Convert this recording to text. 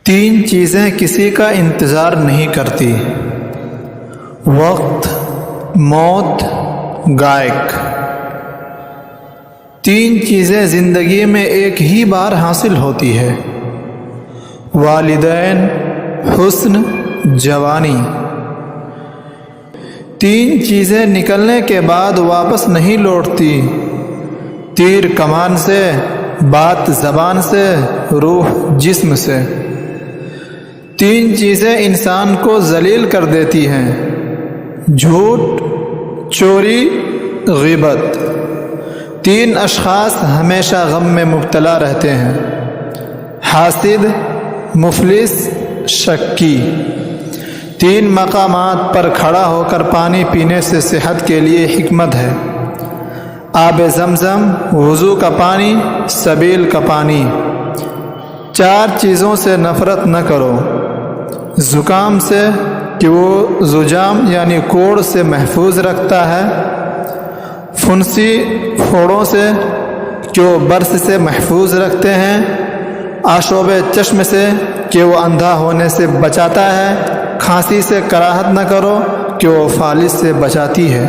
تین چیزیں کسی کا انتظار نہیں کرتی: وقت، موت، گائک۔ تین چیزیں زندگی میں ایک ہی بار حاصل ہوتی ہے: والدین، حسن، جوانی۔ تین چیزیں نکلنے کے بعد واپس نہیں لوٹتی: تیر کمان سے، بات زبان سے، روح جسم سے۔ تین چیزیں انسان کو ذلیل کر دیتی ہیں: جھوٹ، چوری، غیبت۔ تین اشخاص ہمیشہ غم میں مبتلا رہتے ہیں: حاسد، مفلس، شکی۔ تین مقامات پر کھڑا ہو کر پانی پینے سے صحت کے لیے حکمت ہے: آب زمزم، وضو کا پانی، سبیل کا پانی۔ چار چیزوں سے نفرت نہ کرو: زکام سے کہ وہ زجام یعنی کوڑ سے محفوظ رکھتا ہے، پھنسی پھوڑوں سے کہ وہ برس سے محفوظ رکھتے ہیں، آشوب چشم سے کہ وہ اندھا ہونے سے بچاتا ہے، کھانسی سے کراہت نہ کرو کہ وہ فالج سے بچاتی ہے۔